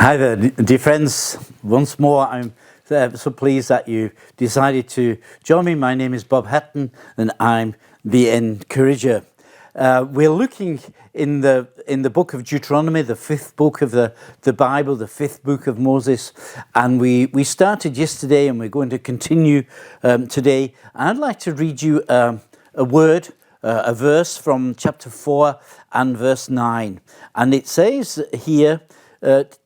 Hi there, dear friends. Once more, I'm so pleased that you decided to join me. My name is Bob Hatton, and I'm the Encourager. We're looking in the book of Deuteronomy, the fifth book of the Bible, the fifth book of Moses, and we started yesterday, and we're going to continue today. I'd like to read you a word. A verse from chapter 4 and verse 9. And it says here,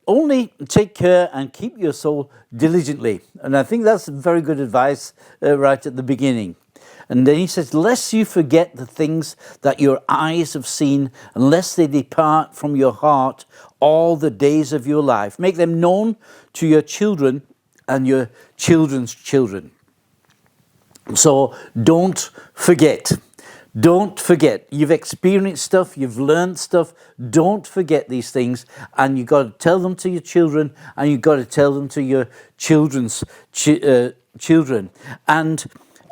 only take care and keep your soul diligently. And I think that's very good advice right at the beginning. And then he says, lest you forget the things that your eyes have seen, unless they depart from your heart all the days of your life. Make them known to your children and your children's children. So don't forget. Don't forget. You've experienced stuff, you've learned stuff. Don't forget these things. And you've got to tell them to your children, and you've got to tell them to your children's children. And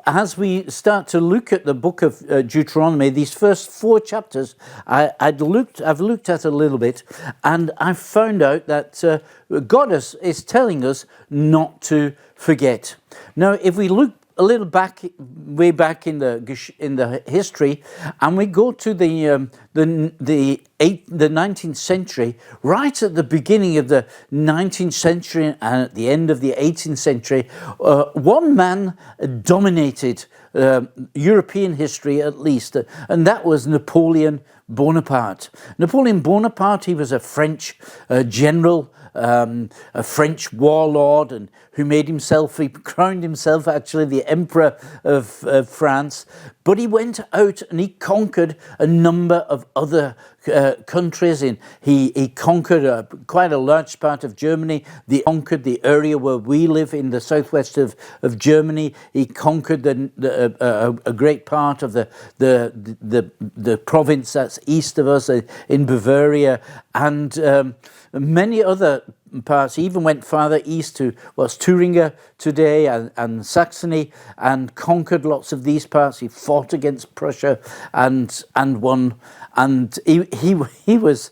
as we start to look at the book of Deuteronomy, these first 4 chapters, I've looked at a little bit, and I've found out that God is telling us not to forget. Now, if we look a little way back in the history, and we go to the 19th century, right at the beginning of the 19th century and at the end of the 18th century, one man dominated European history at least, and that was Napoleon Bonaparte. Napoleon Bonaparte, he was a French general, a French warlord, and he crowned himself actually the Emperor of France. But he went out and he conquered a number of other countries. He conquered quite a large part of Germany. He conquered the area where we live in the southwest of Germany. He conquered a great part of the province that's east of us in Bavaria, and many other parts. He even went farther east to what's Thuringia today and Saxony, and conquered lots of these parts. He fought against Prussia and won. And he was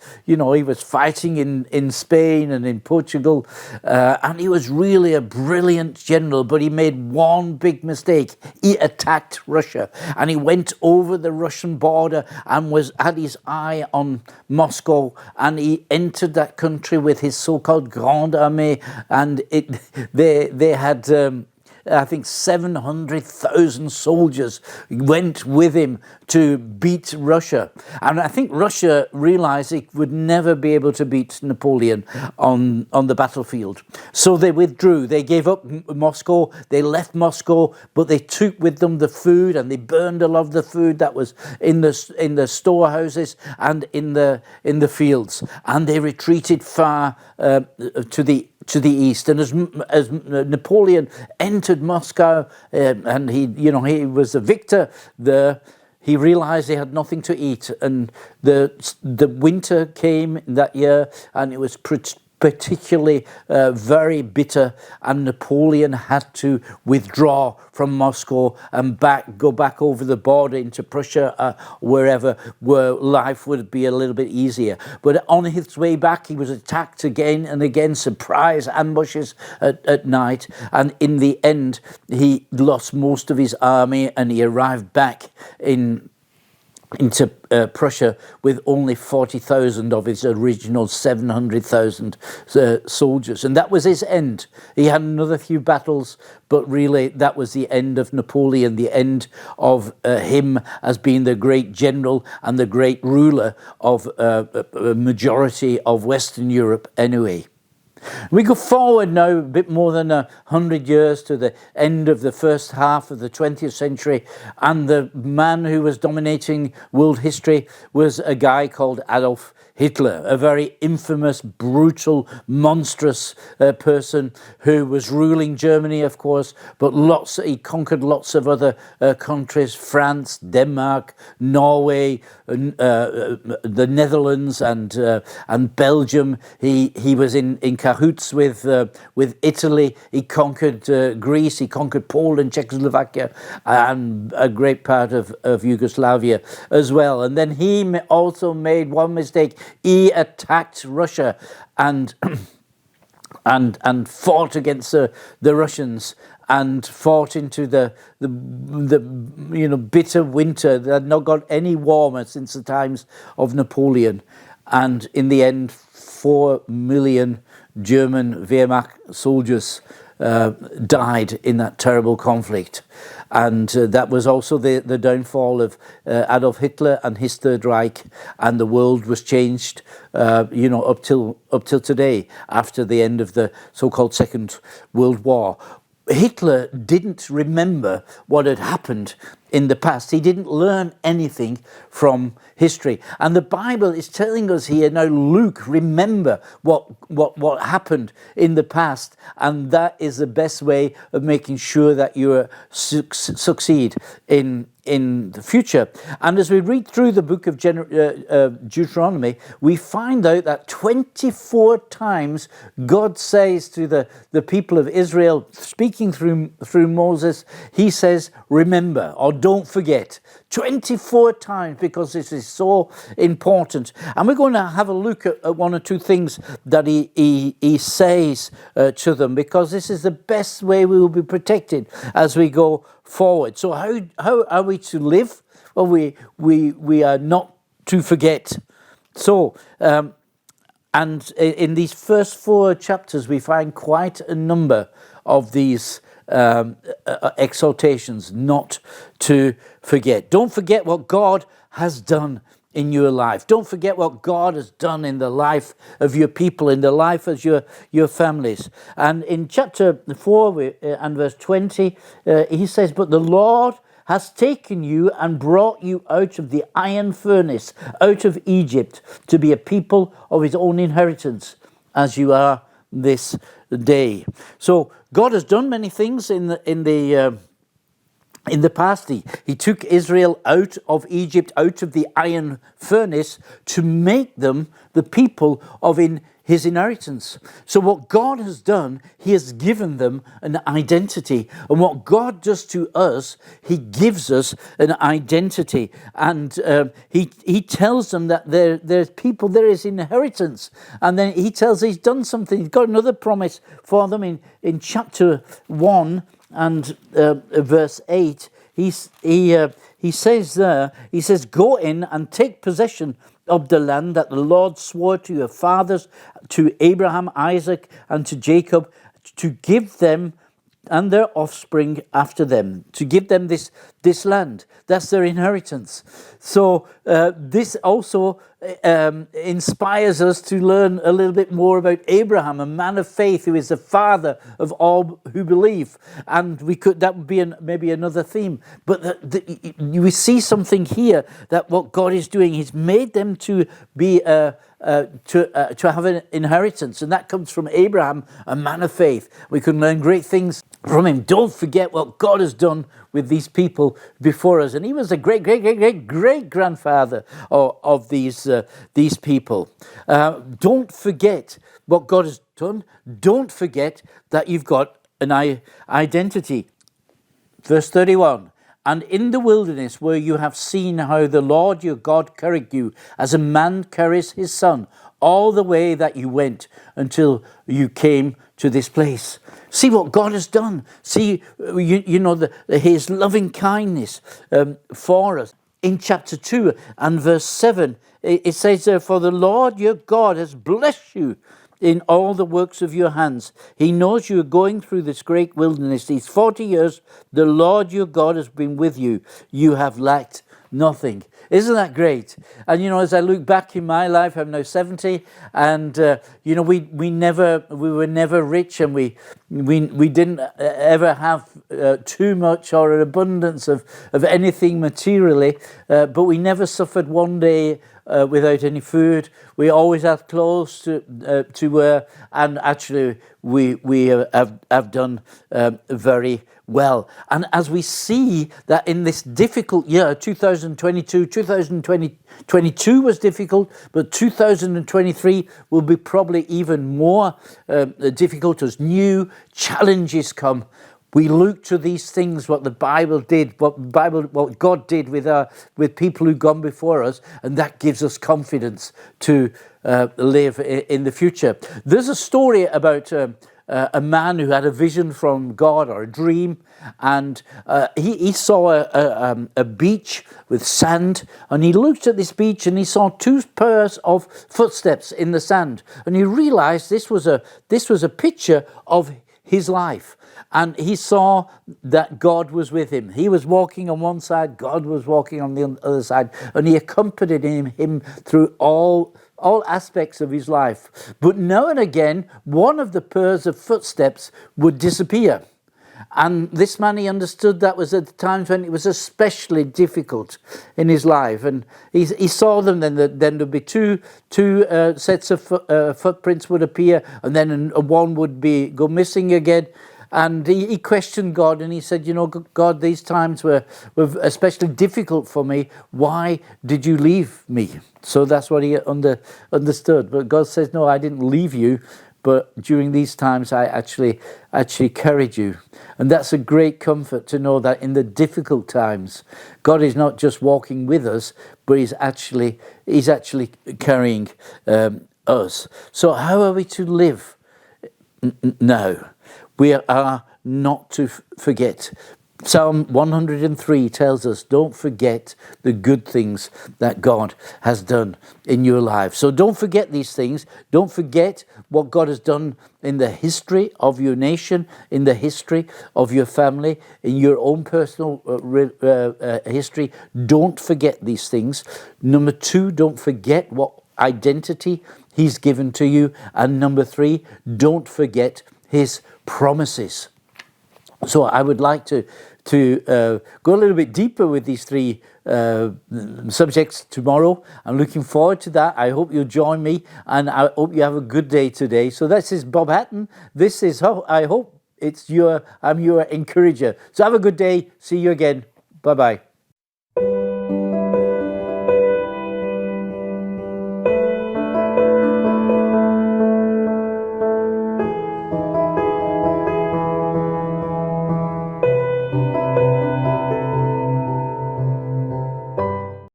fighting in Spain and in Portugal, and he was really a brilliant general. But he made one big mistake. He attacked Russia, and he went over the Russian border and had his eye on Moscow, and he entered that country with his so-called Grande Armée, and they had I think 700,000 soldiers went with him to beat Russia. And I think Russia realized it would never be able to beat Napoleon on the battlefield. So they withdrew. They gave up Moscow. They left Moscow, but they took with them the food, and they burned a lot of the food that was in the storehouses and in the fields. And they retreated far to the east. And as Napoleon entered Moscow, and he was a victor there, he realized he had nothing to eat, and the winter came that year, and it was particularly very bitter, and Napoleon had to withdraw from Moscow and go back over the border into Prussia, where life would be a little bit easier. But on his way back, he was attacked again and again, surprise ambushes at night, and in the end, he lost most of his army, and he arrived back into Prussia with only 40,000 of his original 700,000 soldiers. And that was his end. He had another few battles, but really that was the end of Napoleon, the end of him as being the great general and the great ruler of a majority of Western Europe anyway. We go forward now a bit more than 100 years to the end of the first half of the 20th century, and the man who was dominating world history was a guy called Adolf Hitler, a very infamous, brutal, monstrous person who was ruling Germany, of course, but he conquered lots of other countries: France, Denmark, Norway, the Netherlands, and Belgium. He was in cahoots with Italy. He conquered Greece. He conquered Poland, Czechoslovakia, and a great part of Yugoslavia as well. And then he also made one mistake. He attacked Russia, and and fought against the Russians, and fought into the bitter winter that had not got any warmer since the times of Napoleon. And in the end, 4 million German Wehrmacht soldiers died in that terrible conflict. And that was also the downfall of Adolf Hitler and his Third Reich, and the world was changed, up till today, after the end of the so-called Second World War. Hitler didn't remember what had happened in the past. He didn't learn anything from history. And the Bible is telling us here, now, Luke, remember what happened in the past, and that is the best way of making sure that you succeed in the future. And as we read through the book of Deuteronomy, we find out that 24 times God says to the people of Israel, speaking through Moses, he says, remember, or don't forget. 24 times, because this is so important. And we're going to have a look at one or two things that he says to them, because this is the best way we will be protected as we go forward. So how are we to live? Well, we are not to forget. So, and in these first 4 chapters, we find quite a number of these exhortations not to forget. Don't forget what God has done in your life. Don't forget what God has done in the life of your people, in the life of your families. And in chapter 4 and verse 20, he says, but the Lord has taken you and brought you out of the iron furnace, out of Egypt, to be a people of his own inheritance, as you are this day. So God has done many things in the past. He took Israel out of Egypt, out of the iron furnace, to make them the people of his inheritance. So what God has done, he has given them an identity. And what God does to us, he gives us an identity. And he tells them that there's people, there is inheritance. And then he tells he's done something. He's got another promise for them in chapter 1 and verse 8. He says there, he says, go in and take possession of the land that the Lord swore to your fathers, to Abraham, Isaac, and to Jacob, to give them and their offspring after them, to give them this land. That's their inheritance. So this also inspires us to learn a little bit more about Abraham, a man of faith who is the father of all who believe. And that would be maybe another theme. But we see something here that what God is doing, he's made them to be to have an inheritance, and that comes from Abraham, a man of faith. We can learn great things from him. Don't forget what God has done with these people before us, and he was the great grandfather of these people. Don't forget what God has done. Don't forget that you've got an identity. Verse 31. And in the wilderness where you have seen how the Lord your God carried you as a man carries his son, all the way that you went until you came to this place. See what God has done. See, his loving kindness for us. In chapter 2 and verse 7, it says there, for the Lord your God has blessed you in all the works of your hands. He knows you are going through this great wilderness. These 40 years, the Lord your God has been with you. You have lacked nothing. Isn't that great? And, as I look back in my life, I'm now 70, and, we were never rich, and we didn't ever have too much or an abundance of anything materially, but we never suffered one day without any food. We always had clothes to wear, and actually we have done very well. And as we see that in this difficult year, 2022 was difficult, but 2023 will be probably even more difficult as new challenges come. We look to these things, what the Bible did, what God did with people who've gone before us, and that gives us confidence to live in the future. There's a story about a man who had a vision from God, or a dream, and he saw a beach with sand, and he looked at this beach and he saw two pairs of footsteps in the sand, and he realized this was a picture of his life. And he saw that God was with him. He was walking on one side, God was walking on the other side, and he accompanied him through all aspects of his life. But now and again, one of the pairs of footsteps would disappear. And this man, he understood that was at the times when it was especially difficult in his life. And he saw them, then there'd be two sets of footprints would appear, and then one would go missing again. And he questioned God, and he said, God, these times were especially difficult for me. Why did you leave me? So that's what he understood. But God says, no, I didn't leave you, but during these times I actually carried you. And that's a great comfort to know that in the difficult times, God is not just walking with us, but he's actually carrying us. So how are we to live now? We are not to forget. Psalm 103 tells us, don't forget the good things that God has done in your life. So don't forget these things. Don't forget what God has done in the history of your nation, in the history of your family, in your own personal history. Don't forget these things. Number 2, don't forget what identity he's given to you. And number 3, don't forget his promises. So I would like to go a little bit deeper with these 3 subjects tomorrow. I'm looking forward to that. I hope you'll join me, and I hope you have a good day today. So this is Bob Hatton. This is I hope I'm your encourager. So have a good day. See you again. Bye-bye.